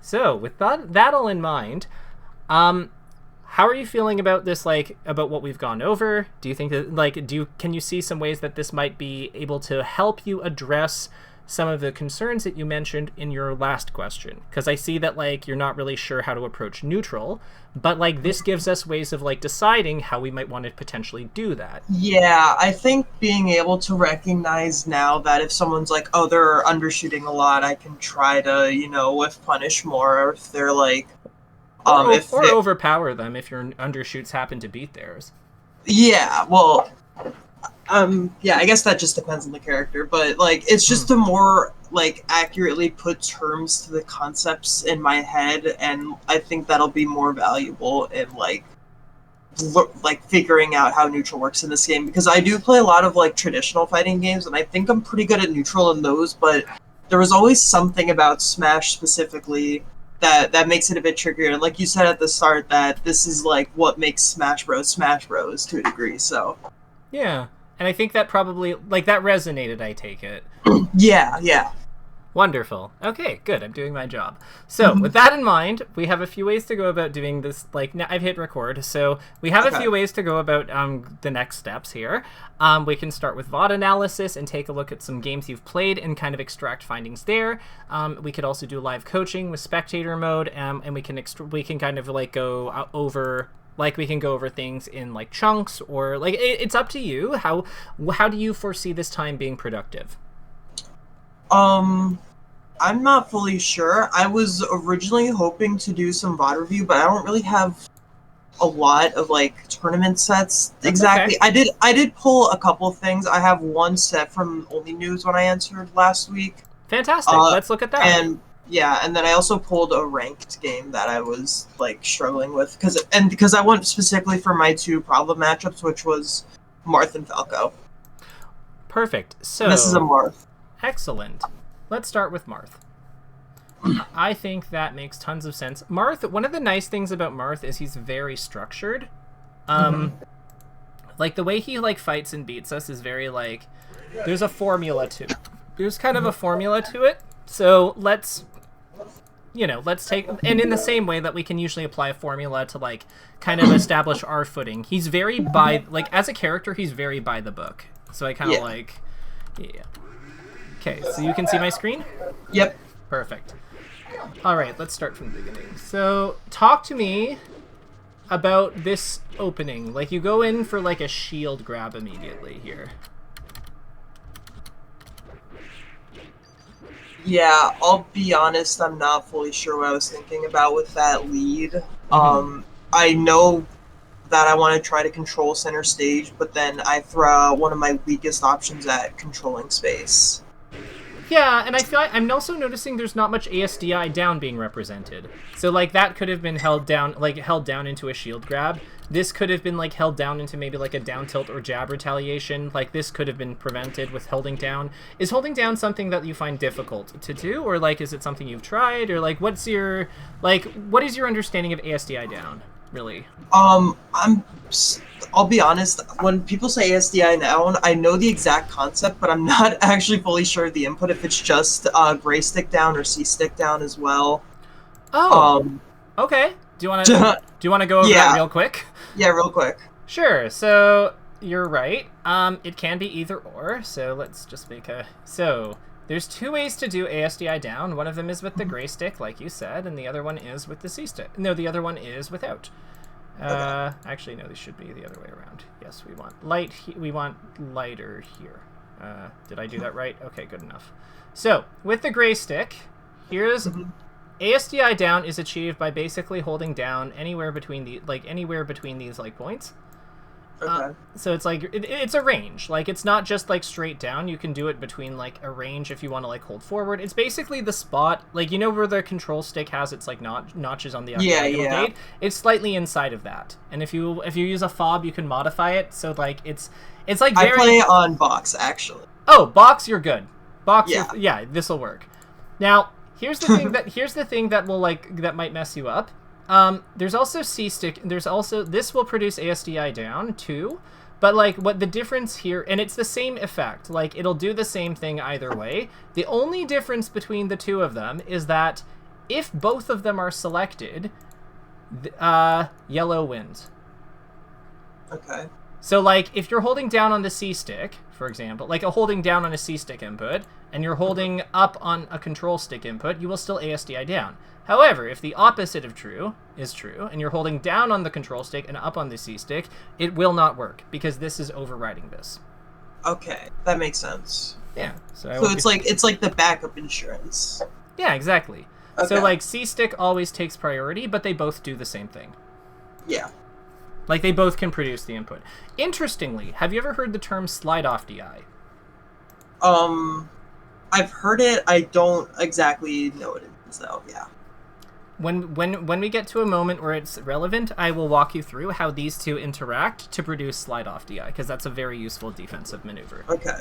So with that all in mind, how are you feeling about this, like, about what we've gone over? Do you think that, like, can you see some ways that this might be able to help you address some of the concerns that you mentioned in your last question? Because I see that, like, you're not really sure how to approach neutral, but, like, this gives us ways of, like, deciding how we might want to potentially do that. Yeah, I think being able to recognize now that if someone's like, oh, they're undershooting a lot, I can try to, whiff punish more, or if they're like, Or overpower them if your undershoots happen to beat theirs. Yeah, well, yeah, I guess that just depends on the character, but, like, it's just to more, like, accurately put terms to the concepts in my head, and I think that'll be more valuable in, like, figuring out how neutral works in this game, because I do play a lot of, like, traditional fighting games, and I think I'm pretty good at neutral in those, but there was always something about Smash specifically that makes it a bit trickier. And like you said at the start, that this is, like, what makes Smash Bros. Smash Bros. To a degree, so. Yeah, and I think that probably, like, that resonated, I take it. Yeah. Wonderful. Okay, good. I'm doing my job. So, with that in mind, we have a few ways to go about doing this. Like, now I've hit record, so we have a few ways to go about the next steps here. We can start with VOD analysis and take a look at some games you've played and kind of extract findings there. We could also do live coaching with spectator mode, and we can kind of, like, go over... Like, we can go over things in, like, chunks, or, like, it's up to you. How do you foresee this time being productive? I'm not fully sure. I was originally hoping to do some VOD review, but I don't really have a lot of, like, tournament sets. That's exactly. okay. I did pull a couple things. I have one set from Only News when I answered last week. Fantastic. Let's look at that. And yeah, and then I also pulled a ranked game that I was, like, struggling with because I went specifically for my two problem matchups, which was Marth and Falco. Perfect. So and this is a Marth. Excellent. Let's start with Marth. I think that makes tons of sense. Marth, one of the nice things about Marth is he's very structured. Like, the way he, like, fights and beats us is very, like, there's a formula to it. There's kind of a formula to it. So let's take, and in the same way that we can usually apply a formula to, like, kind of establish our footing. He's very like, as a character, he's very by the book. So I kind of like, yeah. Okay, so you can see my screen? Yep. Perfect. All right, let's start from the beginning. So, talk to me about this opening. Like, you go in for, like, a shield grab immediately here. Yeah, I'll be honest, I'm not fully sure what I was thinking about with that lead. I know that I want to try to control center stage, but then I throw out one of my weakest options at controlling space. Yeah, and I feel like I'm also noticing there's not much ASDI down being represented. So, like, that could have been held down into a shield grab. This could have been, like, held down into maybe, like, a down tilt or jab retaliation. Like, this could have been prevented with holding down. Is holding down something that you find difficult to do? Or, like, is it something you've tried? Or, like, what is your understanding of ASDI down, really? I'll be honest, when people say ASDI down, I know the exact concept, but I'm not actually fully sure of the input, if it's just gray stick down or C stick down as well. Oh, okay. Do you want to go over that real quick? Yeah, real quick. Sure. So you're right. It can be either or. So let's just so there's two ways to do ASDI down. One of them is with the gray stick, like you said, and the other one is with the C stick. No, the other one is without. Okay. Actually, no, these should be the other way around. Yes, we want lighter here. Did I do that right? Okay, good enough. So, with the gray stick, here's ASDI down is achieved by basically holding down anywhere between these points. Okay. So it's like it's a range. Like, it's not just, like, straight down. You can do it between, like, a range if you want to, like, hold forward. It's basically the spot, like, you know where the control stick has its, like, notches on the diagonal gate? It's slightly inside of that. And if you use a fob, you can modify it. So, like, it's like very... I play on box, actually. Oh, box, you're good. Box, yeah, this'll work. Now, here's the thing that will, like, that might mess you up. There's also C-stick, this will produce ASDI down, too, but, like, what the difference here, and it's the same effect, like, it'll do the same thing either way. The only difference between the two of them is that If both of them are selected, yellow wins. Okay. So, like, if you're holding down on the C stick, for example, like holding down on a C stick input, and you're holding up on a control stick input, you will still ASDI down. However, if the opposite of true is true, and you're holding down on the control stick and up on the C stick, it will not work, because this is overriding this. Okay, that makes sense. Yeah. So it's like the backup insurance. Yeah, exactly. Okay. So, like, C stick always takes priority, but they both do the same thing. Yeah. Like, they both can produce the input. Interestingly, have you ever heard the term slide-off DI? I've heard it. I don't exactly know what it is, though. Yeah. When we get to a moment where it's relevant, I will walk you through how these two interact to produce slide-off DI, because that's a very useful defensive maneuver. Okay.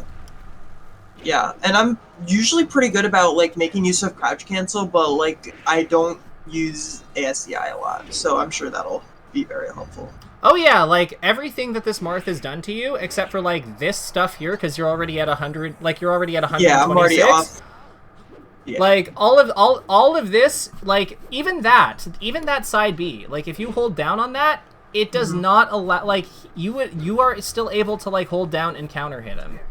Yeah, and I'm usually pretty good about, like, making use of crouch cancel, but, like, I don't use ASDI a lot, so I'm sure that'll be very helpful. Oh yeah, like, everything that this Marth has done to you, except for, like, this stuff here, because you're already at 100, like, you're already at 126. Yeah, I'm already off. Yeah. Like, all of this, like, even that side B, like, if you hold down on that, it does not allow, like, you are still able to, like, hold down and counter hit him.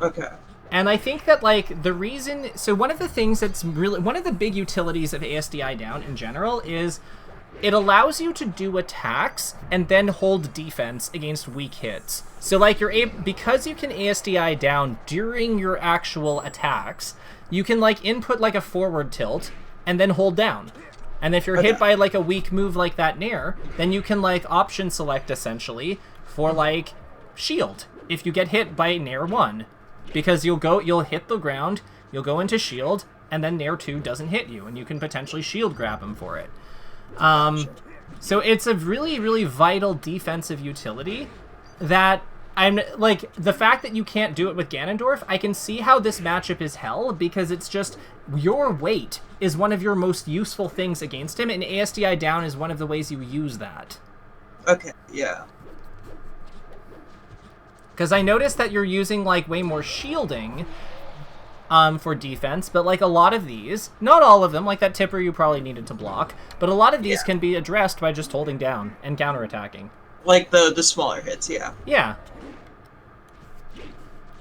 Okay. And I think that, like, the reason... So one of the things that's really... One of the big utilities of ASDI down in general is it allows you to do attacks and then hold defense against weak hits. So, like, you're able... Because you can ASDI down during your actual attacks, you can, like, input, like, a forward tilt and then hold down. And if you're hit by, like, a weak move like that Nair, then you can, like, option select, essentially, for, like, shield. If you get hit by Nair 1... Because you'll hit the ground, you'll go into shield, and then Nair 2 doesn't hit you, and you can potentially shield grab him for it. So it's a really, really vital defensive utility that I'm, like, the fact that you can't do it with Ganondorf, I can see how this matchup is hell, because it's just, your weight is one of your most useful things against him, and ASDI down is one of the ways you use that. Okay, yeah. Because I noticed that you're using, like, way more shielding for defense, but, like, a lot of these, not all of them, like that tipper you probably needed to block, but a lot of these can be addressed by just holding down and counterattacking. Like the smaller hits, yeah. Yeah.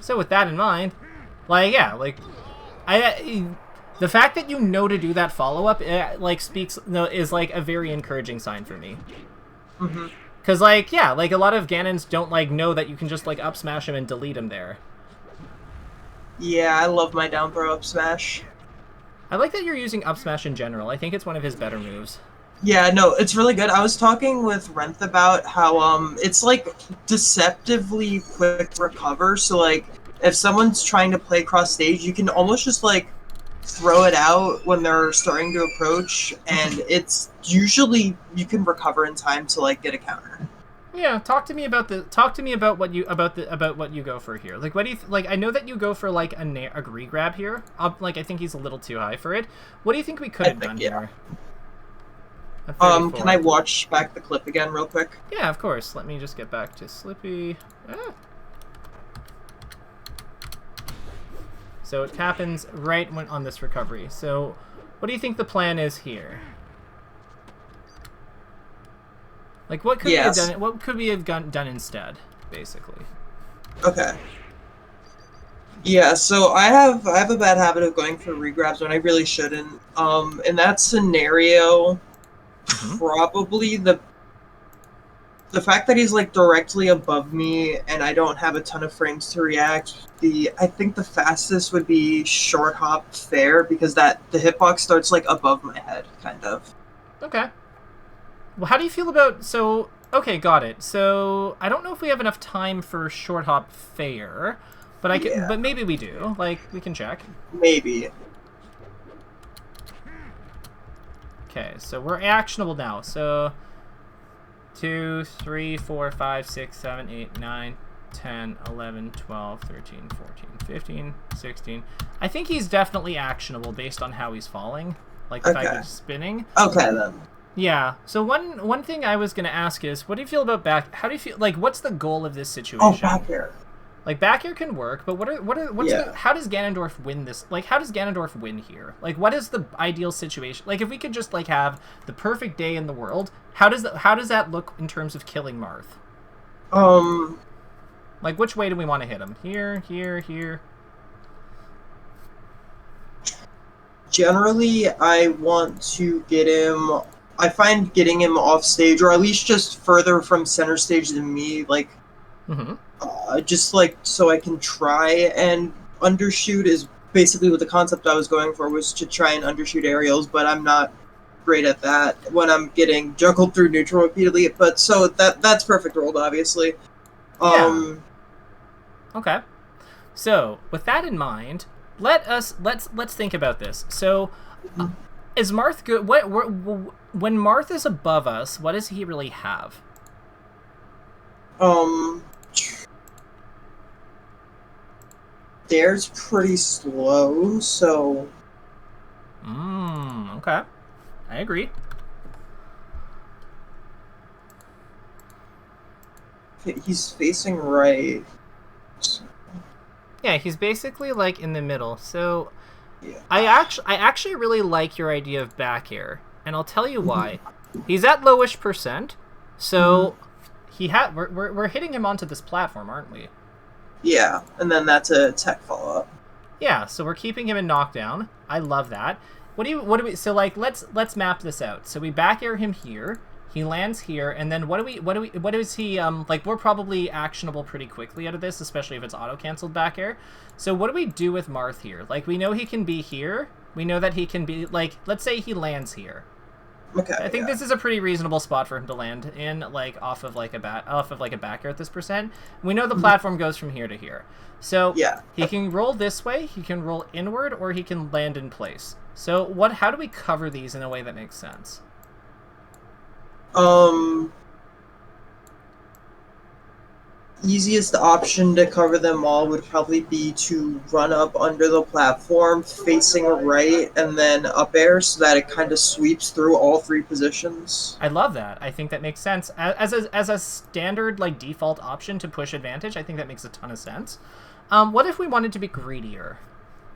So with that in mind, like, yeah, like, the fact that you know to do that follow-up, like, is, like, a very encouraging sign for me. Mm-hmm. Because, like, yeah, like, a lot of Ganons don't, like, know that you can just, like, up smash him and delete him there. Yeah, I love my down throw up smash. I like that you're using up smash in general. I think it's one of his better moves. Yeah, no, it's really good. I was talking with Renth about how, it's, like, deceptively quick recover, so, like, if someone's trying to play cross stage, you can almost just, like, throw it out when they're starting to approach, and it's usually you can recover in time to, like, get a counter. Yeah, talk to me about what you go for here. Like, what do you like? I know that you go for, like, a gree grab here. Like, I think he's a little too high for it. What do you think we could have done here? Can I watch back the clip again real quick? Yeah, of course. Let me just get back to Slippy. So it happens right when on this recovery. So what do you think the plan is here? Like, what could we have done? What could we have done instead, basically? Okay. Yeah, so I have a bad habit of going for regrabs when I really shouldn't. In that scenario, probably the fact that he's, like, directly above me and I don't have a ton of frames to react, I think the fastest would be short hop fair, because the hitbox starts, like, above my head, kind of. Okay. Well, how do you feel about... So, okay, got it. So, I don't know if we have enough time for short hop fair, but but maybe we do. Like, we can check. Maybe. Okay, so we're actionable now. So 2, 3, 4, 5, 6, 7, 8, 9, 10, 11, 12, 13, 14, 15, 16. I think he's definitely actionable based on how he's falling. Like, the fact that he's spinning. Okay, then. Yeah. So one thing I was going to ask is, what do you feel about back... How do you feel... Like, what's the goal of this situation? Oh, back air. Like, back air can work, but Yeah. how does Ganondorf win this? Like, how does Ganondorf win here? Like, what is the ideal situation? Like, if we could just, like, have the perfect day in the world, how does that look in terms of killing Marth? Like, which way do we want to hit him? Here, here, here? Generally, I want to get him... I find getting him off stage, or at least just further from center stage than me, like... just, like, so I can try and undershoot is basically what the concept I was going for, was to try and undershoot aerials, but I'm not great at that when I'm getting juggled through neutral repeatedly. But so that's perfect rolled, obviously. Yeah. Okay. So, with that in mind, let's think about this. So, is Marth good? When Marth is above us, what does he really have? Dare's pretty slow, so... Okay. I agree. He's facing right. Yeah, he's basically, like, in the middle. So, Yeah. I actually really like your idea of back air, and I'll tell you why. He's at lowish percent, so we're hitting him onto this platform, aren't we? Yeah, and then that's a tech follow-up. Yeah, so we're keeping him in knockdown. I love that. What do we so, like, let's map this out. So we back air him here. He lands here, and then what is he, like, we're probably actionable pretty quickly out of this, especially if it's auto-canceled back air. So what do we do with Marth here? Like, we know he can be here. We know that he can be, like, let's say he lands here. Okay. I think this is a pretty reasonable spot for him to land in, like, off of a back air at this percent. We know the platform goes from here to here. So yeah, he can roll this way, he can roll inward, or he can land in place. So how do we cover these in a way that makes sense? Easiest option to cover them all would probably be to run up under the platform facing right and then up air so that it kind of sweeps through all three positions. I love that. I think that makes sense. As a standard, like, default option to push advantage, I think that makes a ton of sense. What if we wanted to be greedier?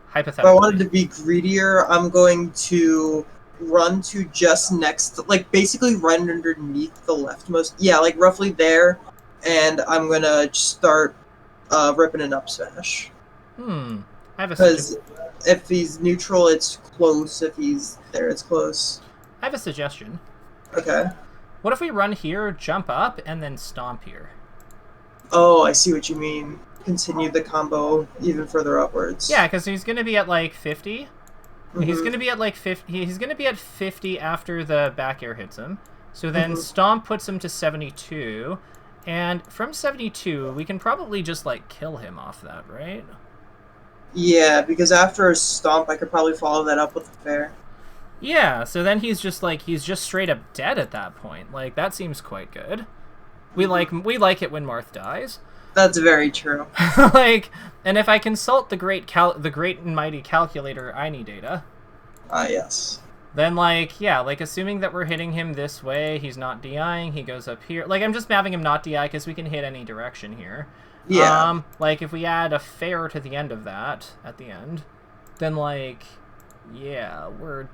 Hypothetically. If I wanted to be greedier, I'm going to run to just next, like, basically run underneath the leftmost, yeah, like, roughly there, and I'm gonna start ripping an up smash. I have a Because if he's neutral, it's close. If he's there, it's close. I have a suggestion. Okay. What if we run here, jump up, and then stomp here? Oh, I see what you mean. Continue the combo even further upwards. Yeah, because he's going to be at, like, 50. He's going to be at, like, 50. He's going to be at 50 after the back air hits him. So then stomp puts him to 72. And from 72, we can probably just, like, kill him off that, right? Yeah, because after a stomp, I could probably follow that up with a fair. Yeah, so then he's just straight up dead at that point. Like, that seems quite good. We like it when Marth dies. That's very true. Like, and if I consult the great and mighty calculator Ini data. Yes. Then, like, yeah, like, assuming that we're hitting him this way, he's not DIing, he goes up here. Like, I'm just having him not DI because we can hit any direction here. Yeah. Like, if we add a fair to the end of that, at the end, then, like, yeah, we're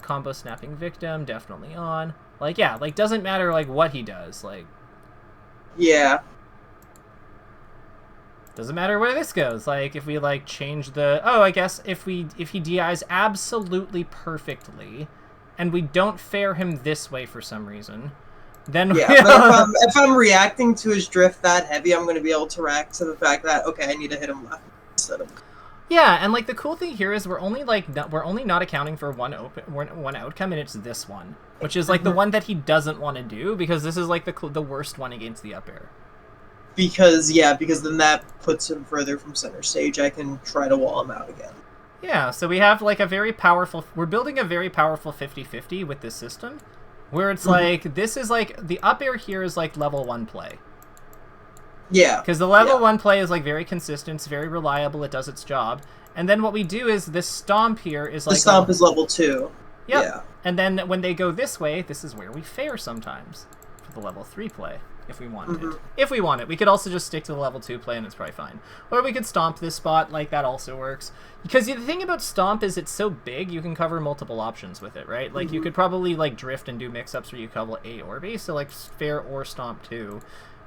combo snapping victim, definitely on. Like, yeah, like, doesn't matter, like, what he does, like. Yeah. Doesn't matter where this goes. Like, if we, like, change the... Oh, I guess if he DIs absolutely perfectly, and we don't fair him this way for some reason, then... Yeah, but if I'm reacting to his drift that heavy, I'm going to be able to react to the fact that, okay, I need to hit him left instead of... Yeah, and, like, the cool thing here is we're only not accounting for one outcome, and it's this one, which is, like, the one that he doesn't want to do, because this is, like, the worst one against the up air. Because then that puts him further from center stage. I can try to wall him out again. Yeah, so we have, like, we're building a very powerful 50-50 with this system, where it's, like, this is, like, the up air here is, like, level 1 play. Yeah. Because the level 1 play is, like, very consistent, it's very reliable, it does its job. And then what we do is this stomp here is, like... The stomp is level 2. Yep. Yeah. And then when they go this way, this is where we fair sometimes for the level 3 play. if we wanted it. If we want it. We could also just stick to the level 2 play and it's probably fine. Or we could stomp this spot, like that also works. Because the thing about stomp is it's so big, you can cover multiple options with it, right? Like you could probably like drift and do mix-ups where you cover A or B, so like fair or stomp too.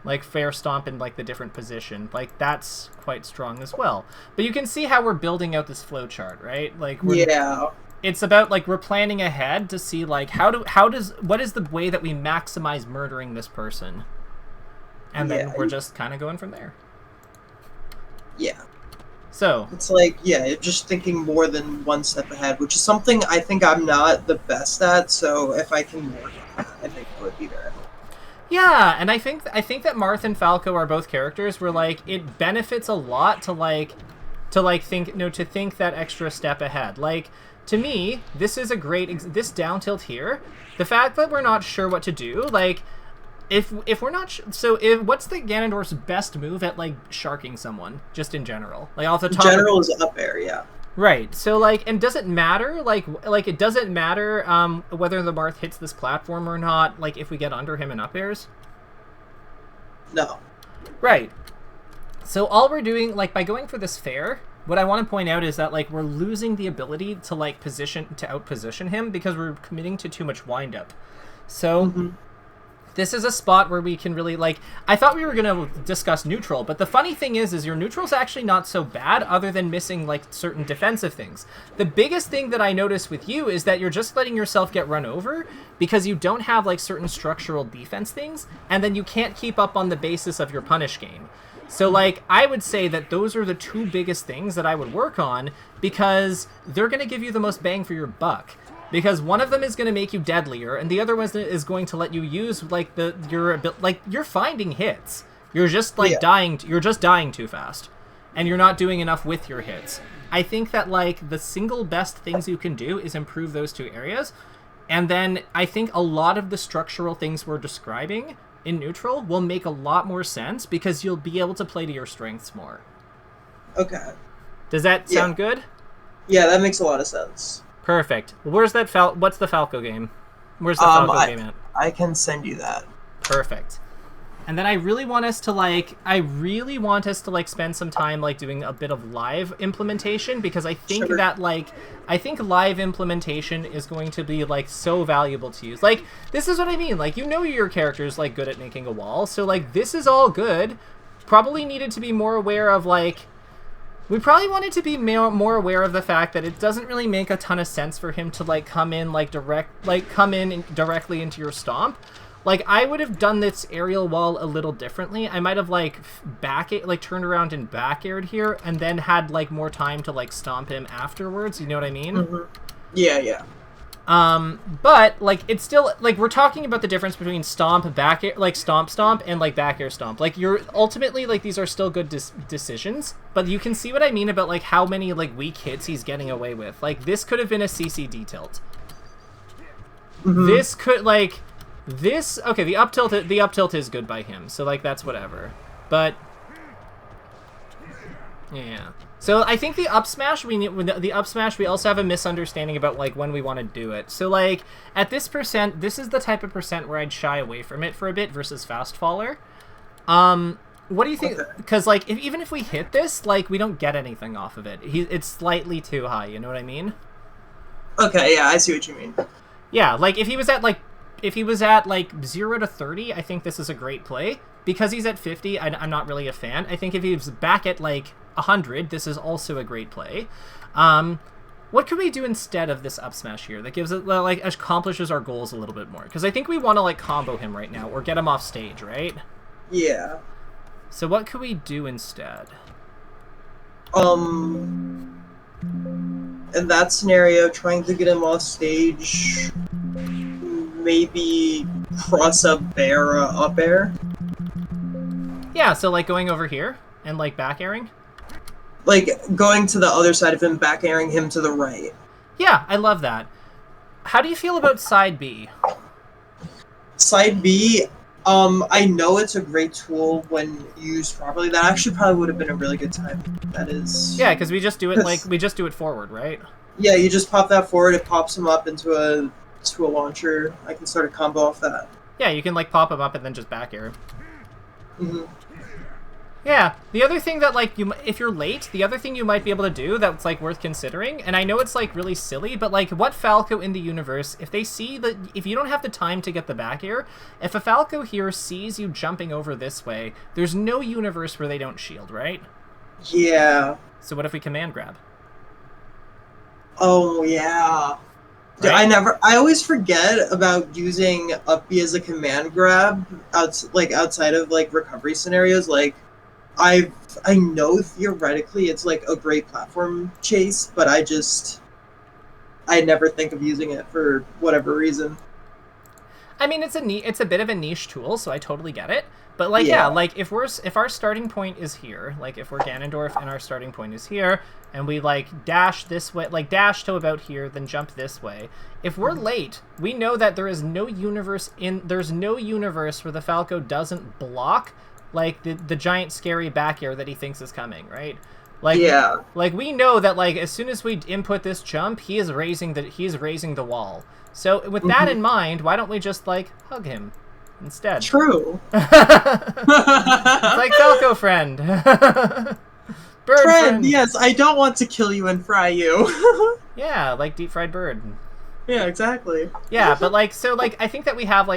Like fair stomp in like the different position. Like that's quite strong as well. But you can see how we're building out this flowchart, right? Like it's about like we're planning ahead to see like what is the way that we maximize murdering this person. And then we're just kind of going from there. Yeah. So it's like, you're just thinking more than one step ahead, which is something I think I'm not the best at. So if I can work on that, I think it would be there. Yeah, and I think that Marth and Falco are both characters where like it benefits a lot to think that extra step ahead. Like to me, this is a great this down tilt here. The fact that we're not sure what to do, like. If we're not what's the Ganondorf's best move at like sharking someone just in general, like off the top? General is up air, yeah. Right. So like, and does it matter? Like it doesn't matter whether the Marth hits this platform or not. Like if we get under him in up airs. No. Right. So all we're doing, like by going for this fair, what I want to point out is that like we're losing the ability to like outposition him because we're committing to too much wind up. So. This is a spot where we can really, like, I thought we were going to discuss neutral, but the funny thing is your neutral's actually not so bad other than missing, like, certain defensive things. The biggest thing that I notice with you is that you're just letting yourself get run over because you don't have, like, certain structural defense things, and then you can't keep up on the basis of your punish game. So, like, I would say that those are the two biggest things that I would work on because they're going to give you the most bang for your buck. Because one of them is going to make you deadlier, and the other one is going to let you use like you're finding hits. You're just like dying. You're just dying too fast, and you're not doing enough with your hits. I think that like the single best things you can do is improve those two areas, and then I think a lot of the structural things we're describing in neutral will make a lot more sense because you'll be able to play to your strengths more. Okay. Does that sound good? Yeah, that makes a lot of sense. Perfect. Where's that what's the Falco game? Where's the Falco game at? I can send you that. Perfect. And then I really want us to spend some time like doing a bit of live implementation because I think that live implementation is going to be like so valuable to use. Like this is what I mean. Like your character's like good at making a wall, so like this is all good. Probably needed to be more aware of like. We probably wanted to be more aware of the fact that it doesn't really make a ton of sense for him to like come in directly into your stomp. Like I would have done this aerial wall a little differently. I might have like turned around and back aired here and then had like more time to like stomp him afterwards. You know what I mean? Yeah. But like it's still like we're talking about the difference between stomp, back air, like stomp and like back air stomp. Like you're ultimately like these are still good decisions, but you can see what I mean about like how many like weak hits he's getting away with. Like this could have been a CCD tilt. This could like this okay, the up tilt is good by him. So like that's whatever. But yeah. So I think the up smash we also have a misunderstanding about like when we want to do it. So like at this percent, this is the type of percent where I'd shy away from it for a bit versus fast faller. What do you think? Because like even if we hit this, like we don't get anything off of it. It's slightly too high. You know what I mean? Okay, yeah, I see what you mean. Yeah, like if he was at 0 to 30, I think this is a great play. Because he's at 50, I'm not really a fan. I think if he was back at like 100, this is also a great play. What could we do instead of this up smash here that gives it like accomplishes our goals a little bit more? Because I think we want to like combo him right now or get him off stage, right? Yeah. So what could we do instead? In that scenario, trying to get him off stage, maybe cross up bear up air. Yeah, so like going over here and like back airing? Like going to the other side of him, back airing him to the right. Yeah, I love that. How do you feel about side B? Side B, I know it's a great tool when used properly. That actually probably would have been a really good time. That is. Yeah, because we just do it forward, right? Yeah, you just pop that forward. It pops him up into a launcher. I can start a combo off that. Yeah, you can like pop him up and then just back air. Mhm. Yeah, the other thing that, like, if you're late, the other thing you might be able to do that's, like, worth considering, and I know it's, like, really silly, but, like, what Falco in the universe, if they see that, if you don't have the time to get the back air, if a Falco here sees you jumping over this way, there's no universe where they don't shield, right? Yeah. So what if we command grab? Oh, yeah. Right? I always forget about using up B as a command grab outside of like recovery scenarios. Like I know theoretically it's like a great platform chase, but I never think of using it for whatever reason. I mean, it's a bit of a niche tool, so I totally get it. But like, yeah, like if our starting point is here, like if we're Ganondorf and our starting point is here, and we like dash this way, like dash to about here, then jump this way. If we're late, we know that there's no universe where the Falco doesn't block like the giant scary back air that he thinks is coming, right? Like, yeah. Like we know that like as soon as we input this jump, he is raising the wall. So with that in mind, why don't we just like hug him instead? True. It's like Falco friend. Bird friend. Yes, I don't want to kill you and fry you. Yeah, like deep fried bird. Yeah, exactly. Yeah, but like so like I think that we have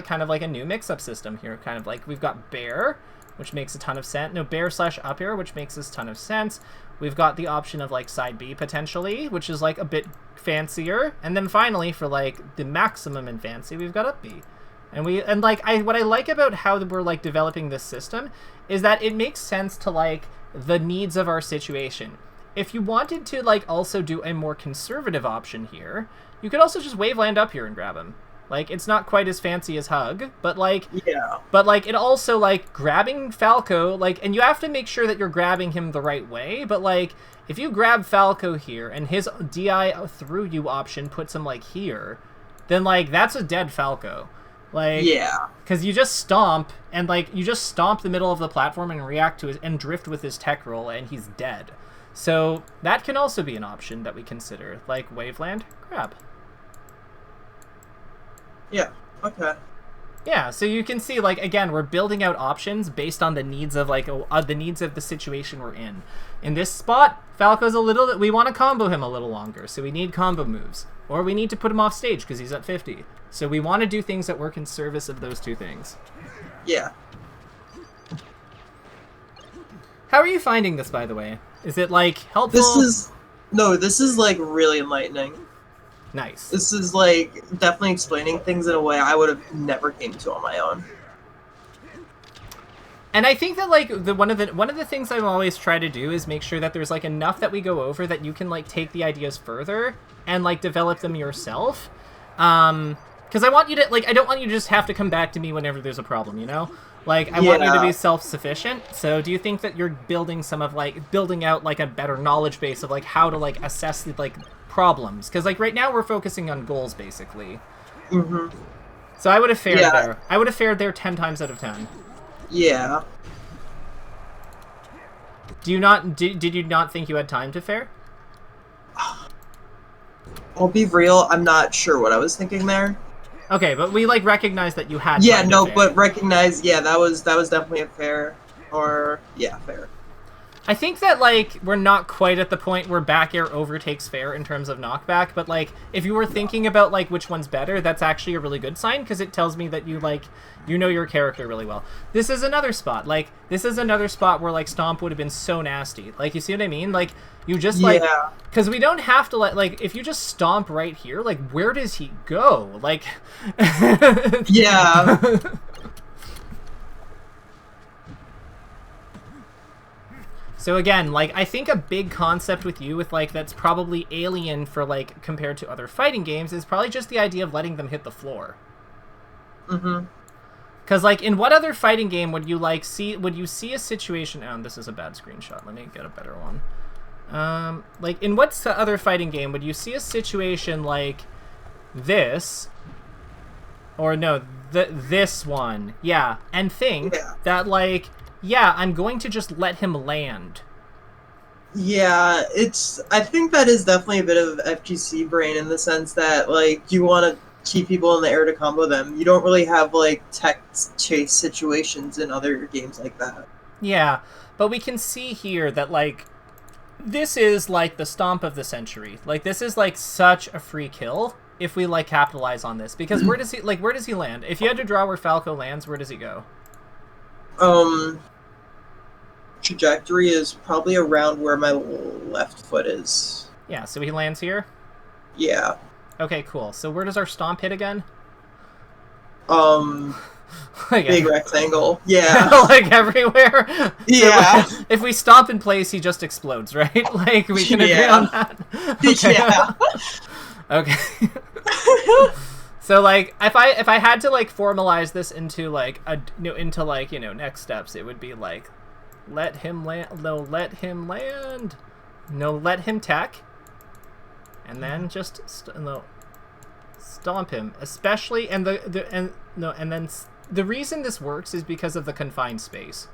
kind of like a new mix-up system here. Kind of like we've got bear, which makes a ton of sense. No, bear / up air, which makes a ton of sense. We've got the option of like side B potentially, which is like a bit fancier. And then finally, for like the maximum in fancy, we've got up B. And what I like about how we're like developing this system is that it makes sense to like the needs of our situation. If you wanted to like also do a more conservative option here, you could also just waveland up here and grab him. Like, it's not quite as fancy as hug, but like, yeah. But like, it also like grabbing Falco, like, and you have to make sure that you're grabbing him the right way. But like, if you grab Falco here and his DI through you option puts him like here, then like that's a dead Falco. Like, yeah, because you just stomp and like you just stomp the middle of the platform and react to his and drift with his tech roll and he's dead. So that can also be an option that we consider, like waveland grab. Yeah. Okay. Yeah, so you can see, like, again, we're building out options based on the needs of, like, the needs of the situation we're in. In this spot, Falco's we want to combo him a little longer, so we need combo moves. Or we need to put him off stage because he's at 50. So we want to do things that work in service of those two things. Yeah. How are you finding this, by the way? Is it, like, helpful? This is, like, really enlightening. Nice. This is, like, definitely explaining things in a way I would have never came to on my own. And I think that, like, one of the things I've always tried to do is make sure that there's, like, enough that we go over that you can, like, take the ideas further and, like, develop them yourself. Because I want you to, like, I don't want you to just have to come back to me whenever there's a problem, you know? Like, I want you to be self-sufficient. So do you think that you're building out, like, a better knowledge base of, like, how to, like, assess the, like, problems? Because, like, right now we're focusing on goals, basically. Mm-hmm. So I would have fared there. I would have fared there 10 times out of 10. Yeah. Did you not think you had time to fare? I'll be real, I'm not sure what I was thinking there. Okay, but we, like, recognize that you had yeah, time no, to fare. but recognize, yeah, that was definitely a fair, or, yeah, fair. I think that, like, we're not quite at the point where back air overtakes fair in terms of knockback, but, like, if you were thinking about, like, which one's better, that's actually a really good sign, because it tells me that you, like, you know your character really well. This is another spot. Like, this is another spot where, like, Stomp would have been so nasty. Like, you see what I mean? Like, you just, like... Yeah. Because we don't have to, like, if you just stomp right here, like, where does he go? Like... yeah. So again, like, I think a big concept with you, with, like, that's probably alien for, like, compared to other fighting games, is probably just the idea of letting them hit the floor. Mm-hmm. Because, like, in what other fighting game would you, like, would you see a situation... Oh, this is a bad screenshot. Let me get a better one. Like, in what other fighting game would you see a situation like this... Or, no, this one. Yeah, and think that, like... Yeah, I'm going to just let him land. Yeah, I think that is definitely a bit of FGC brain in the sense that, like, you want to keep people in the air to combo them. You don't really have like tech chase situations in other games like that. Yeah, but we can see here that like this is like the stomp of the century. Like this is like such a free kill if we like capitalize on this, because where does he land? If you had to draw where Falco lands, where does he go? Trajectory is probably around where my left foot is. Yeah, so he lands here? Yeah. Okay, cool. So where does our stomp hit again? Big rectangle. Yeah. Like everywhere? Yeah. So if we stomp in place, he just explodes, right? Like, we can agree on that? Okay. Yeah. Okay. So like if I had to like formalize this into like next steps, it would be like let him land, let him tech, and then just stomp him, especially, and then the reason this works is because of the confined space.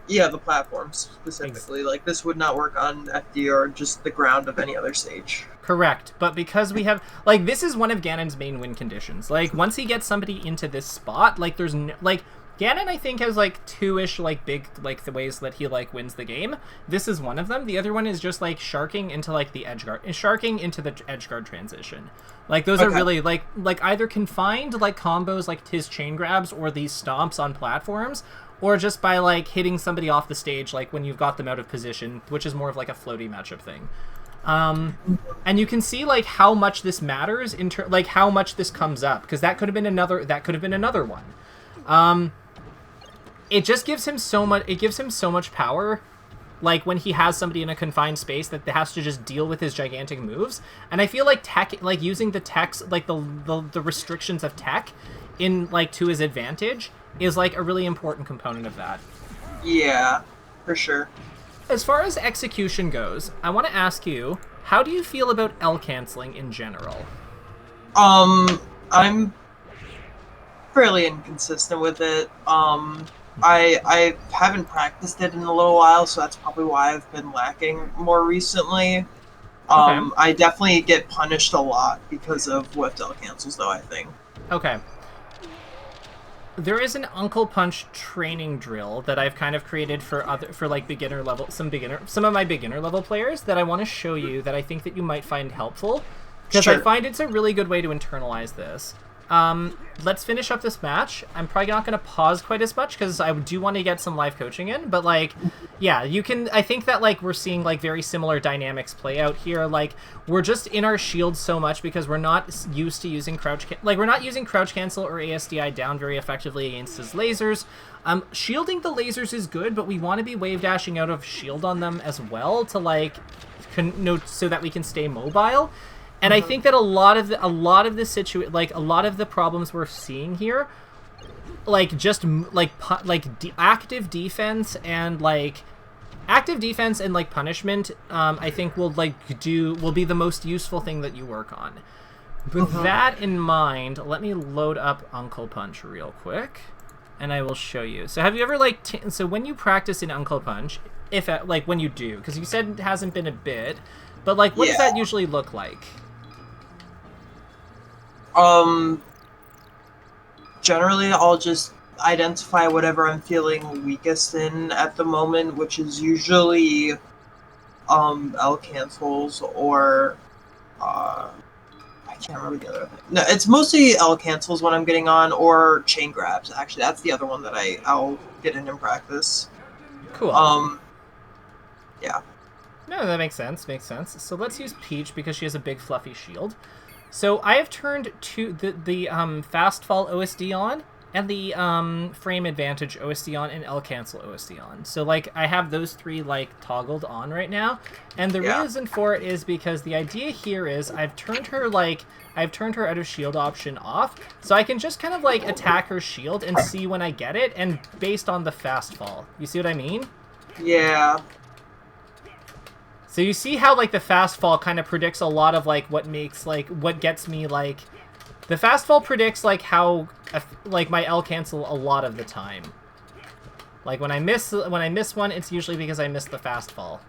Yeah, the platforms specifically. Like, this would not work on FD or just the ground of any other stage. Correct, but because we have, like, this is one of Ganon's main win conditions. Like, once he gets somebody into this spot, like, there's no, like, Ganon, I think, has, like, two-ish, like, big, like, the ways that he, like, wins the game. This is one of them. The other one is just, like, sharking into, like, the edge guard transition. Like, those are really, like, either confined, like, combos, like, his chain grabs or these stomps on platforms, or just by, like, hitting somebody off the stage, like, when you've got them out of position, which is more of, like, a floaty matchup thing. And you can see, like, how much this matters, like, how much this comes up, because that could have been another one. It just gives him so much power, like, when he has somebody in a confined space that has to just deal with his gigantic moves. And I feel like tech, like, using the techs, like, the restrictions of tech in, like, to his advantage is, like, a really important component of that. Yeah, for sure. As far as execution goes, I want to ask you, how do you feel about L canceling in general? I'm fairly inconsistent with it. I haven't practiced it in a little while, so that's probably why I've been lacking more recently. Okay. I definitely get punished a lot because of whipped L cancels, though, I think. Okay. There is an Uncle Punch training drill that I've kind of created for like beginner level, some of my beginner level players that I want to show you that I think that you might find helpful, because I find it's a really good way to internalize this. Let's finish up this match. I'm probably not going to pause quite as much because I do want to get some live coaching in, but like, yeah, you can, I think that like we're seeing like very similar dynamics play out here. Like, we're just in our shield so much because we're not used to using we're not using crouch cancel or ASDI down very effectively against his lasers. Shielding the lasers is good, but we want to be wave dashing out of shield on them as well to like, so that we can stay mobile. And I think that a lot of the problems we're seeing here, like just like active defense and like punishment, I think will be the most useful thing that you work on. With that in mind, let me load up Uncle Punch real quick, and I will show you. So have you ever so when you practice in Uncle Punch, if like when you do, because you said it hasn't been a bit, but like what does that usually look like? Generally, I'll just identify whatever I'm feeling weakest in at the moment, which is usually, L cancels or, I can't remember the other thing. No, it's mostly L cancels when I'm getting on, or chain grabs, actually. That's the other one that I'll get in practice. Cool. Yeah. No, that makes sense, So let's use Peach because she has a big fluffy shield. So I have turned to the fast fall OSD on and the frame advantage OSD on and L cancel OSD on. So like I have those three like toggled on right now, and the reason for it is because the idea here is I've turned her out of shield option off, so I can just kind of like attack her shield and see when I get it, and based on the fast fall. You see what I mean? Yeah. So you see how, like, the fast fall kind of predicts a lot of, like, what makes, like, what gets me, like... The fast fall predicts, like, how, like, my L cancel a lot of the time. Like, when I miss one, it's usually because I missed the fast fall.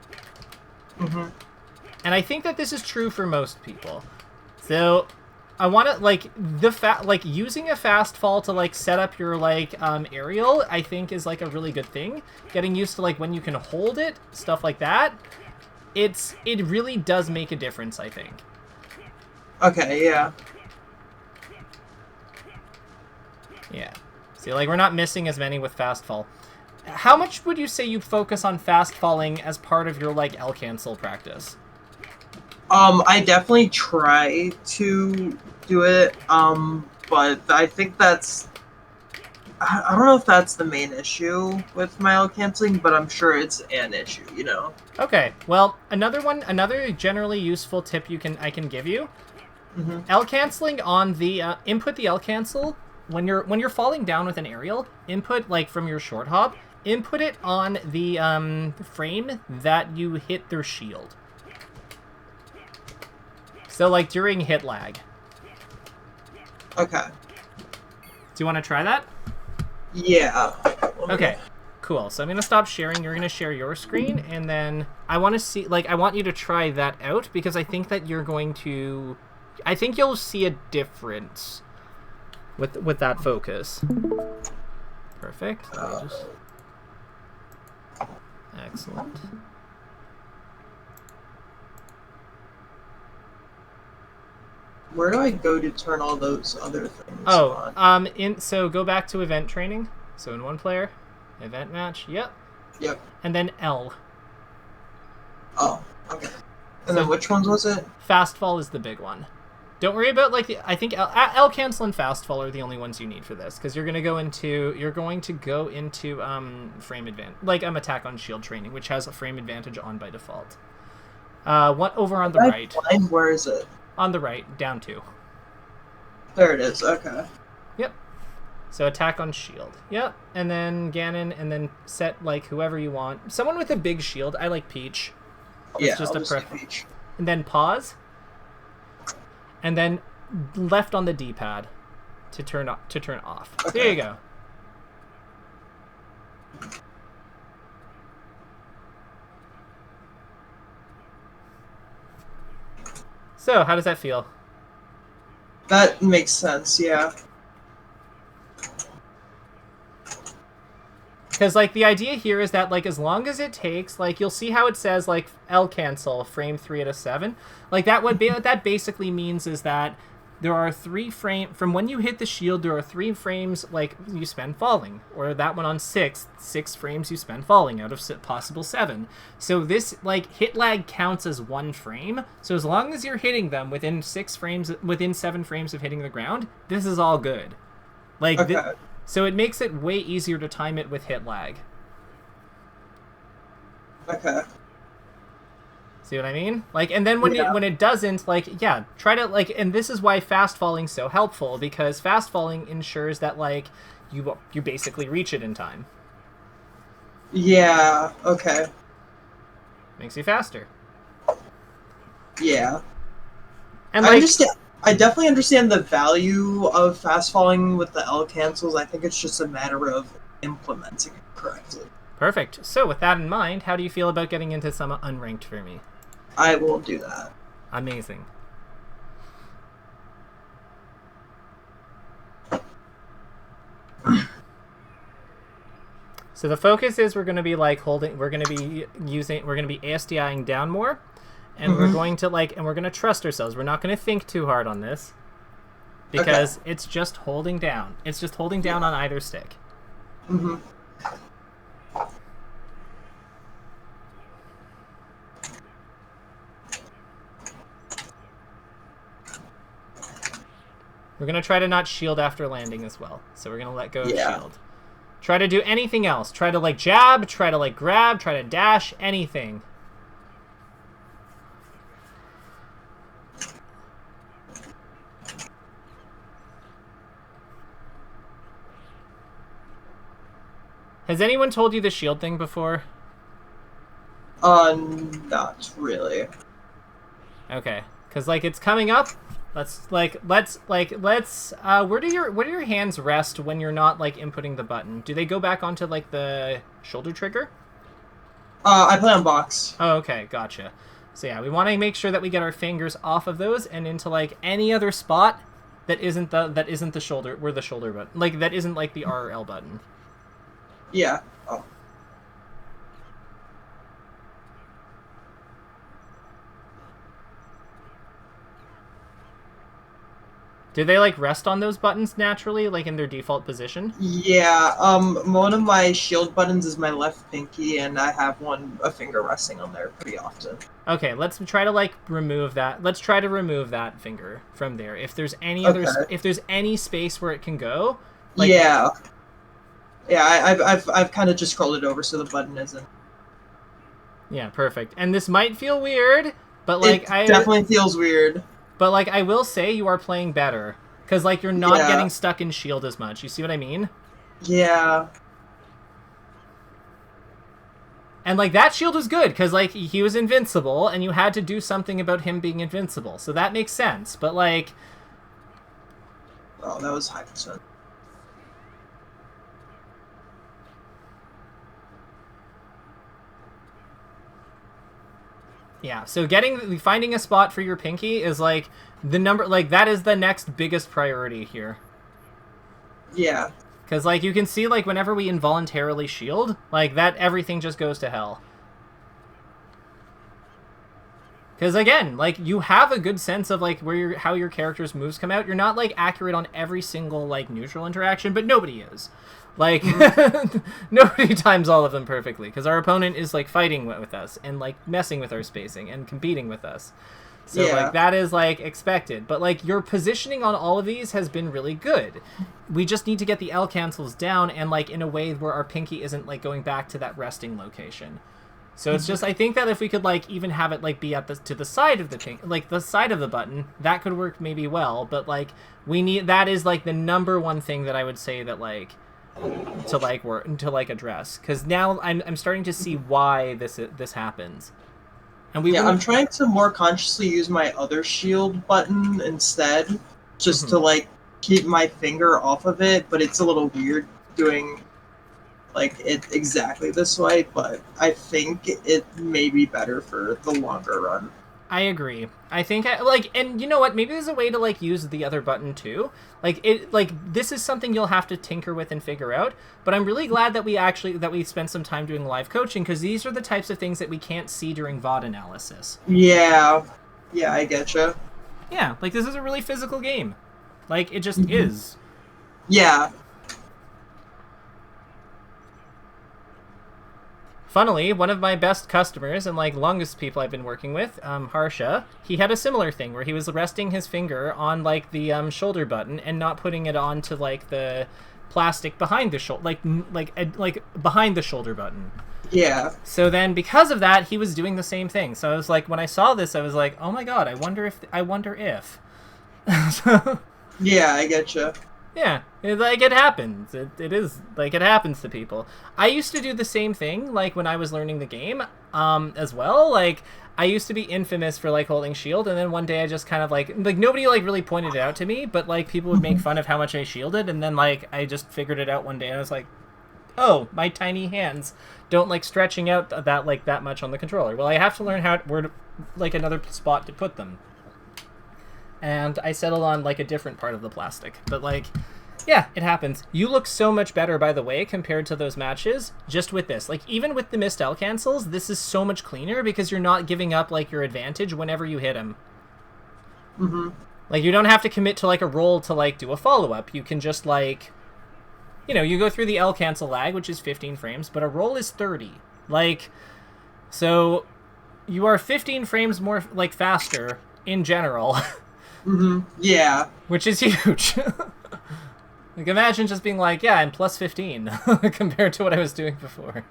Mm-hmm. And I think that this is true for most people. So, I want to, like, using a fast fall to, like, set up your, like, aerial, I think is, like, a really good thing. Getting used to, like, when you can hold it, stuff like that. It really does make a difference, I think. Okay, yeah. Yeah. See, like, we're not missing as many with fast fall. How much would you say you focus on fast falling as part of your, like, L cancel practice? I definitely try to do it, but I think that's... I don't know if that's the main issue with my L canceling, but I'm sure it's an issue, you know? Okay, well, another generally useful tip I can give you. Mm-hmm. L canceling on the, input the L cancel, when you're falling down with an aerial, input, like, from your short hop, input it on the, frame that you hit their shield. So, like, during hit lag. Okay. Do you want to try that? Yeah. Okay, cool. So I'm going to stop sharing. You're going to share your screen, and then I want to see, like, I want you to try that out, because I think that you're going to... I think you'll see a difference with that focus. Perfect. Excellent. Where do I go to turn all those other things on? So go back to event training. So in one player, event match. Yep. Yep. And then L. Oh, okay. And then which ones was it? Fast fall is the big one. Don't worry about, like, I think L cancel and fast fall are the only ones you need for this, because you're going to go into frame advantage, like attack on shield training, which has a frame advantage on by default. What over on the right? Where is it? On the right, down 2. There it is. Okay. Yep. So attack on shield. Yep. And then Ganon, and then set, like, whoever you want. Someone with a big shield. I like Peach. It's just a preference. And then pause. And then left on the D-pad to turn off. Okay. There you go. So, how does that feel? That makes sense, yeah. Because, like, the idea here is that, like, as long as it takes, like, you'll see how it says, like, L cancel, frame 3 out of 7. Like, what that basically means is that there are 3 frames, from when you hit the shield, there are 3 frames, like, you spend falling. Or that one on 6 frames you spend falling out of possible 7. So this, like, hit lag counts as 1 frame. So as long as you're hitting them within 7 frames of hitting the ground, this is all good. Like, okay. So it makes it way easier to time it with hit lag. Okay. See what I mean? Like, and then when it doesn't, like, yeah, try to, like, and this is why fast falling's so helpful, because fast falling ensures that, like, you basically reach it in time. Yeah, okay. Makes you faster. Yeah. And, like, I definitely understand the value of fast falling with the L cancels. I think it's just a matter of implementing it correctly. Perfect. So with that in mind, how do you feel about getting into some unranked for me? I will do that. Amazing. So the focus is we're going to be, like, we're going to be ASDIing down more, and we're going to, like, and we're going to trust ourselves. We're not going to think too hard on this, because it's just holding down. It's just holding down on either stick. Mm-hmm. We're going to try to not shield after landing as well. So we're going to let go of shield. Try to do anything else. Try to, like, jab, try to, like, grab, try to dash, anything. Has anyone told you the shield thing before? Not really. Okay. Because, like, it's coming up. Where do your hands rest when you're not, like, inputting the button? Do they go back onto, like, the shoulder trigger? I play on box. Oh, okay, gotcha. So yeah, we want to make sure that we get our fingers off of those and into, like, any other spot that isn't the shoulder, where the shoulder button, like that isn't like the R or L button. Yeah. Oh. Do they like rest on those buttons naturally, like in their default position? Yeah, one of my shield buttons is my left pinky, and I have a finger resting on there pretty often. Okay, let's try to like remove that. Let's try to remove that finger from there. If there's any if there's any space where it can go. Like, yeah. Yeah, I've kind of just scrolled it over so the button isn't. Yeah, perfect. And this might feel weird, but like it definitely feels weird. But, like, I will say you are playing better. Because, like, you're not getting stuck in shield as much. You see what I mean? Yeah. And, like, that shield was good. Because, like, he was invincible. And you had to do something about him being invincible. So that makes sense. But, like... Oh, that was high percent. Yeah, so finding a spot for your pinky is, like, that is the next biggest priority here. Yeah. Because, like, you can see, like, whenever we involuntarily shield, like, everything just goes to hell. Because, again, like, you have a good sense of, like, how your character's moves come out. You're not, like, accurate on every single, like, neutral interaction, but nobody is. Like, nobody times all of them perfectly, because our opponent is, like, fighting with us, and, like, messing with our spacing, and competing with us. So, like, that is, like, expected. But, like, your positioning on all of these has been really good. We just need to get the L cancels down, and, like, in a way where our pinky isn't, like, going back to that resting location. So it's just, I think that if we could, like, even have it, like, be at to the side of the pink, like, the side of the button, that could work maybe well, but, like, that is, like, the number one thing that I would say that, like, to address, because now I'm starting to see why this happens. And I'm trying to more consciously use my other shield button instead, just to like keep my finger off of it, but it's a little weird doing like it exactly this way, but I think it may be better for the longer run. I agree. I think, and you know what? Maybe there's a way to, like, use the other button, too. This is something you'll have to tinker with and figure out, but I'm really glad that we spent some time doing live coaching, because these are the types of things that we can't see during VOD analysis. Yeah. Yeah, I getcha. Yeah, like, this is a really physical game. Like, it just is. Yeah. Funnily, one of my best customers and, like, longest people I've been working with, Harsha, he had a similar thing where he was resting his finger on, like, the shoulder button and not putting it onto, like, the plastic behind the shoulder, like behind the shoulder button. Yeah. So then, because of that, he was doing the same thing. So I was like, when I saw this, I was like, oh my god, I wonder if. So, yeah, I getcha. Yeah, it happens. It is, like, it happens to people. I used to do the same thing, like, when I was learning the game, as well. Like, I used to be infamous for, like, holding shield, and then one day I just kind of, like, nobody, like, really pointed it out to me, but, like, people would make fun of how much I shielded, and then, like, I just figured it out one day, and I was like, oh, my tiny hands don't like stretching out that much on the controller. Well, I have to learn where to, like, another spot to put them. And I settled on, like, a different part of the plastic. But, like, yeah, it happens. You look so much better, by the way, compared to those matches, just with this. Like, even with the missed L cancels, this is so much cleaner because you're not giving up, like, your advantage whenever you hit him. Like, you don't have to commit to, like, a roll to, like, do a follow-up. You can just, like, you know, you go through the L cancel lag, which is 15 frames, but a roll is 30. Like, so you are 15 frames more, like, faster in general. Yeah. Which is huge. Like, imagine just being like, yeah, I'm plus 15 compared to what I was doing before.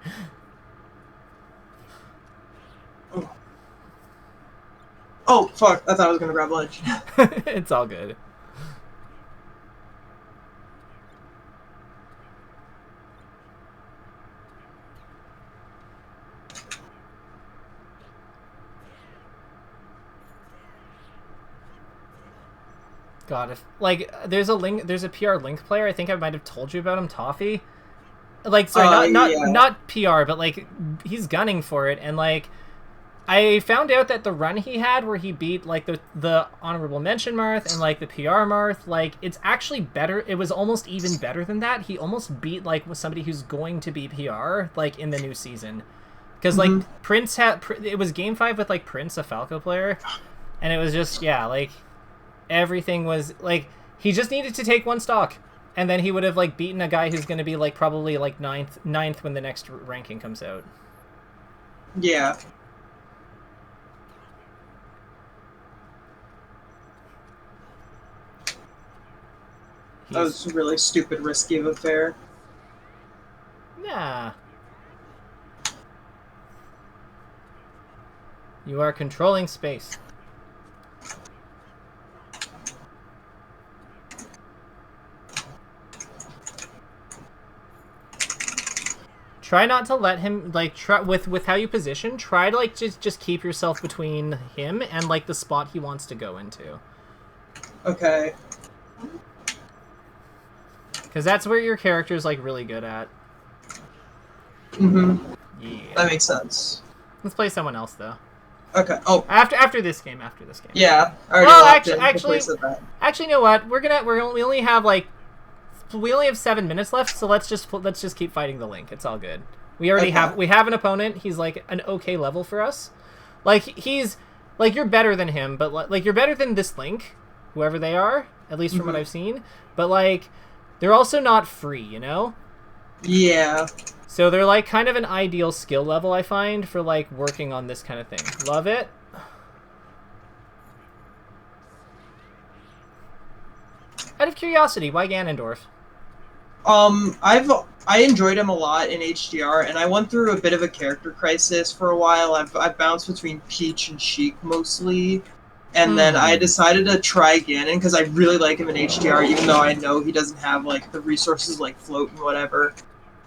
Oh, fuck. I thought I was gonna grab lunch. It's all good. God, if, like, there's a PR Link player, I think I might have told you about him, Toffee. Like, sorry, not PR, but, like, he's gunning for it, and, like, I found out that the run he had where he beat like the honorable mention Marth and like the PR Marth, like it's actually better. It was almost even better than that. He almost beat like somebody who's going to be PR like in the new season. Because like Prince had, it was game 5 with like Prince, a Falco player, and it was just like everything was like he just needed to take one stock, and then he would have like beaten a guy who's going to be like probably like ninth when the next ranking comes out. Yeah. That was really stupid, risky of affair. Nah. You are controlling space. Try not to let him, like, try with how you position, try to, like, just keep yourself between him and, like, the spot he wants to go into. Okay. Because that's where your character's, like, really good at. Mm-hmm. Yeah. That makes sense. Let's play someone else, though. Okay. Oh. After this game. Yeah. Well, actually, you know what? We only have 7 minutes left, so let's just keep fighting the Link. It's all good. We already have an opponent. He's like an okay level for us. Like he's like you're better than him, but like you're better than this Link, whoever they are, at least from what I've seen. But like they're also not free, you know? Yeah. So they're like kind of an ideal skill level, I find, for like working on this kind of thing. Love it. Out of curiosity, why Ganondorf? I enjoyed him a lot in HDR, and I went through a bit of a character crisis for a while. I've bounced between Peach and Sheik mostly, and then I decided to try Ganon because I really like him in HDR, even though I know he doesn't have like the resources like float and whatever.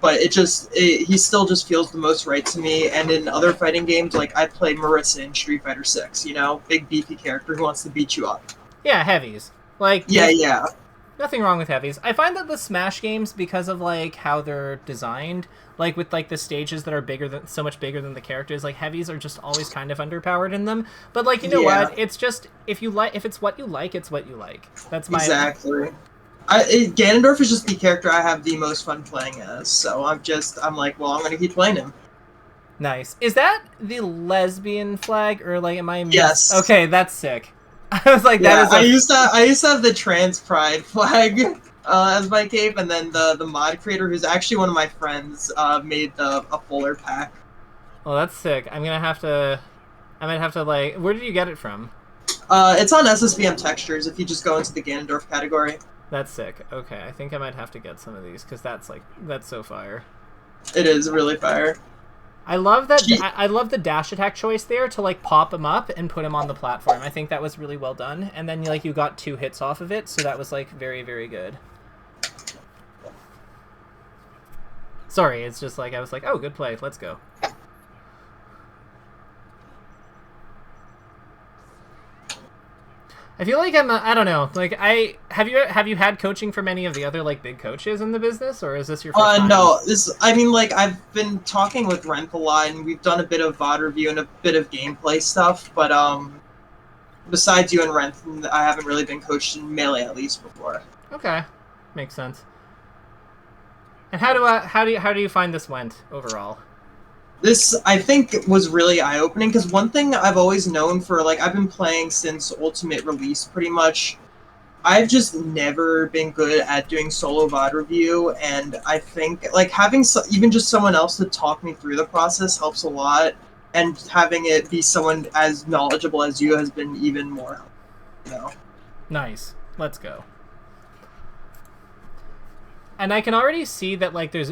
But he still just feels the most right to me. And in other fighting games, like I play Marissa in Street Fighter 6, you know, big beefy character who wants to beat you up. Yeah, heavies. Like yeah. Nothing wrong with heavies. I find that the Smash games, because of like how they're designed, like with like the stages that are so much bigger than the characters, like heavies are just always kind of underpowered in them. But like you know what? It's just if it's what you like, it's what you like. That's my exactly. Ganondorf is just the character I have the most fun playing as, so I'm like, well, I'm gonna keep playing him. Nice. Is that the lesbian flag, or like am I? Yes. Okay, that's sick. I was like, that is. I used to have the trans pride flag as my cape, and then the mod creator, who's actually one of my friends, made a fuller pack. Oh, that's sick. I might have to like. Where did you get it from? It's on SSBM Textures. If you just go into the Ganondorf category. That's sick. Okay, I think I might have to get some of these because that's so fire. It is really fire. I love that. I love the dash attack choice there to like pop him up and put him on the platform. I think that was really well done. And then like you got 2 hits off of it, so that was like very, very good. Sorry, it's just like I was like, oh, good play. Let's go. I feel like I don't know. Like have you had coaching from any of the other like big coaches in the business, or is this your first time? No. Like I've been talking with Renth a lot, and we've done a bit of VOD review and a bit of gameplay stuff. But besides you and Renth, I haven't really been coached in Melee at least before. Okay, makes sense. And how do you find this went overall? This, I think, was really eye-opening, because one thing I've always known for, like, I've been playing since Ultimate release, pretty much. I've just never been good at doing solo VOD review, and I think, like, having even just someone else to talk me through the process helps a lot, and having it be someone as knowledgeable as you has been even more helpful, you know? Nice. Let's go. And I can already see that like there's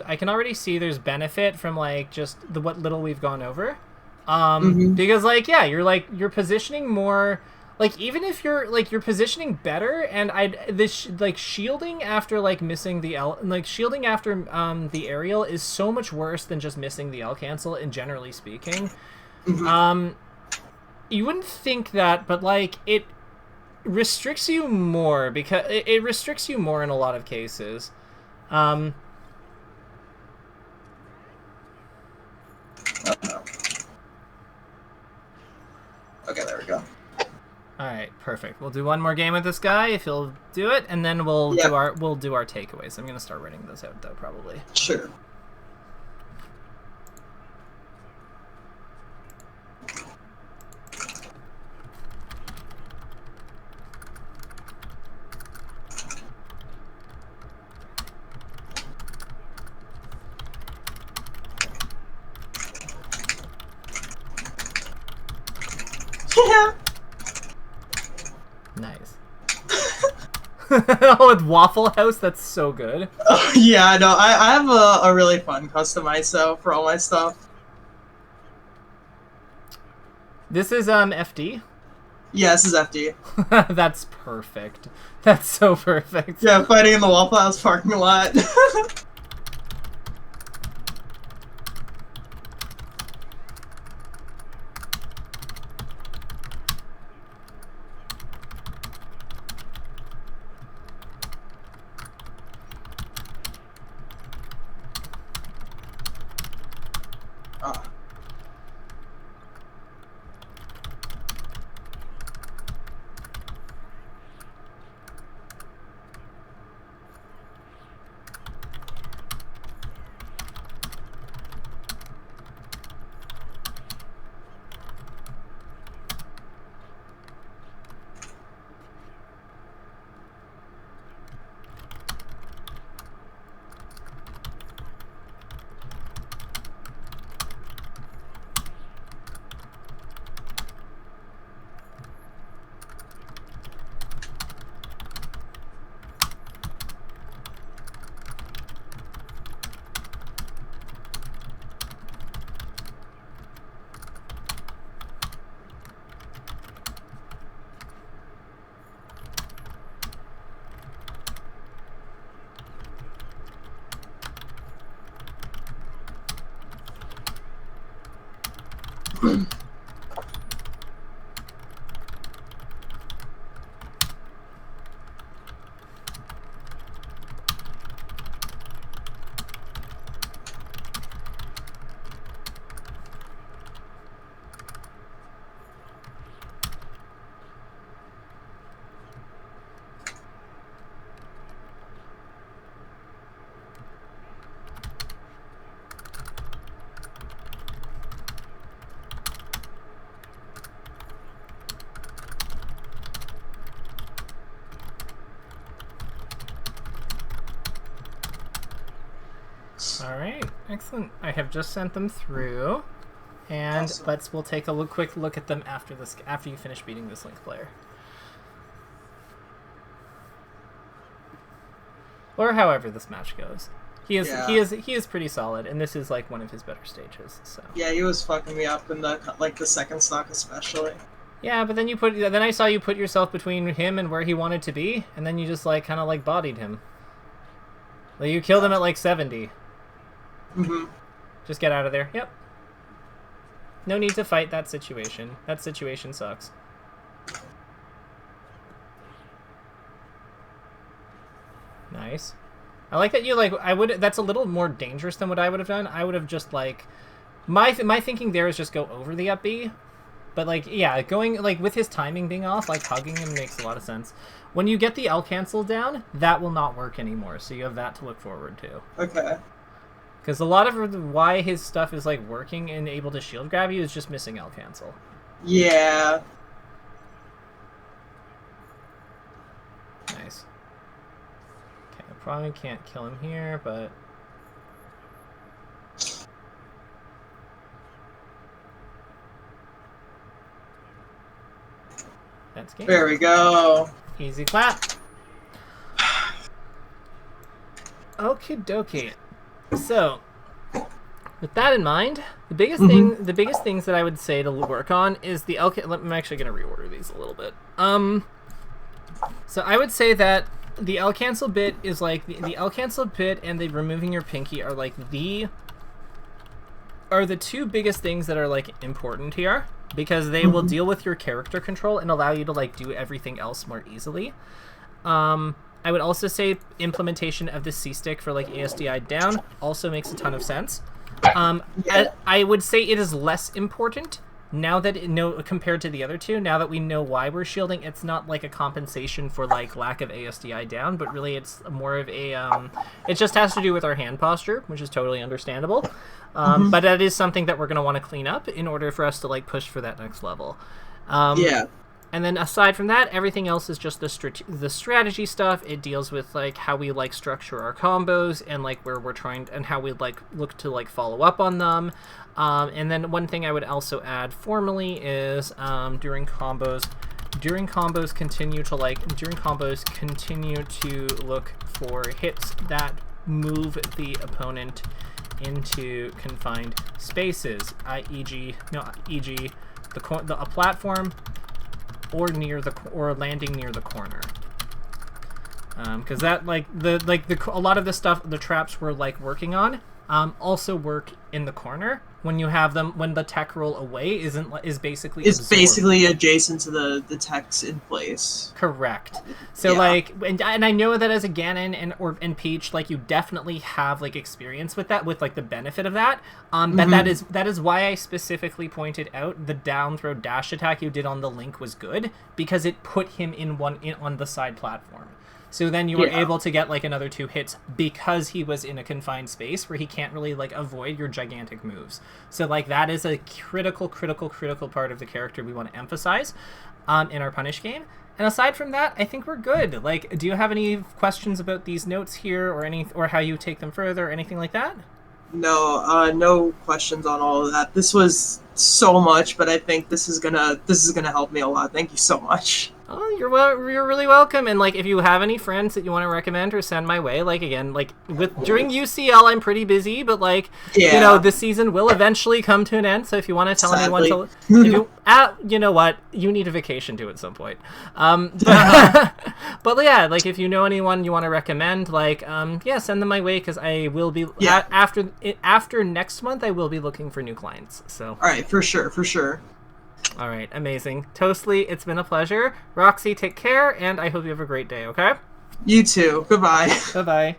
benefit from like just what little we've gone over, because like you're positioning more, like even if you're positioning better, and like shielding after like missing the shielding after the aerial is so much worse than just missing the L cancel, and generally speaking, you wouldn't think that, but like it restricts you more because it restricts you more in a lot of cases. Okay, there we go. All right, perfect. We'll do one more game with this guy if he'll do it, and then we'll do our takeaways. I'm gonna start writing those out though, probably. Sure. Yeah. Nice. Oh, with Waffle House, that's so good. Yeah, no, I have a really fun custom ISO for all my stuff. This is FD. Yeah, this is FD. That's perfect. That's so perfect. Yeah, fighting in the Waffle House parking lot. Ah. All right, excellent. I have just sent them through, and Awesome. we'll take a quick look at them after you finish beating this Link player, or however this match goes. He is pretty solid, and this is like one of his better stages. So Yeah, he was fucking me up in the second stock especially. yeah, but then I saw you put yourself between him and where he wanted to be, and then you just like kind of like bodied him. Like you killed him at like 70. Mm-hmm. Just get out of there. Yep. No need to fight that situation. That situation sucks. Nice. I like that you that's a little more dangerous than what I would have done. I would have just like my thinking there is just go over the up B. But like yeah, going like with his timing being off, like hugging him makes a lot of sense. When you get the L cancel down, that will not work anymore. So you have that to look forward to. Okay. Because a lot of why his stuff is like working and able to shield grab you is just missing L cancel. Yeah. Nice. Okay, I probably can't kill him here, but that's game. There we go. Easy clap. Okie dokie. So, with that in mind, the biggest things that I would say to work on is the L. I'm actually gonna reorder these a little bit. So I would say that the L cancel bit is like the L cancel bit and the removing your pinky are like the two biggest things that are like important here because they will deal with your character control and allow you to like do everything else more easily. I would also say implementation of the C-stick for like ASDI down also makes a ton of sense. I would say it is less important now that compared to the other two, now that we know why we're shielding, it's not like a compensation for like lack of ASDI down, but really it's more of a it just has to do with our hand posture, which is totally understandable. But that is something that we're going to want to clean up in order for us to like push for that next level. Yeah. And then aside from that, everything else is just the strategy stuff. It deals with like how we like structure our combos and like where we're trying and how we like look to like follow up on them. And then one thing I would also add formally is during combos continue to look for hits that move the opponent into confined spaces, e.g. a platform or landing near the corner. Because that a lot of the stuff the traps we're like working on also work in the corner when you have them when the tech roll away is basically adjacent to the techs in place. Correct. So like and I know that as a Ganon and Peach, like you definitely have like experience with that, with like the benefit of that. But that is why I specifically pointed out the down throw dash attack you did on the Link was good, because it put him on the side platform. So then you were able to get like another 2 hits because he was in a confined space where he can't really like avoid your gigantic moves. So like that is a critical part of the character we want to emphasize in our punish game. And aside from that, I think we're good. Like, do you have any questions about these notes here or how you take them further or anything like that? No, no questions on all of that. This was so much, but I think this is gonna help me a lot. Thank you so much. Oh, you're really welcome. And like, if you have any friends that you want to recommend or send my way, like again, like during UCL, I'm pretty busy, but like, you know, this season will eventually come to an end. So if you want to tell anyone to, you know what, you need a vacation too at some point. But yeah, like if you know anyone you want to recommend, like, send them my way, because I will be after next month, I will be looking for new clients. So all right, for sure. All right, amazing. Toastly, it's been a pleasure. Roxy, take care, and I hope you have a great day, okay? You too. Goodbye. Bye-bye.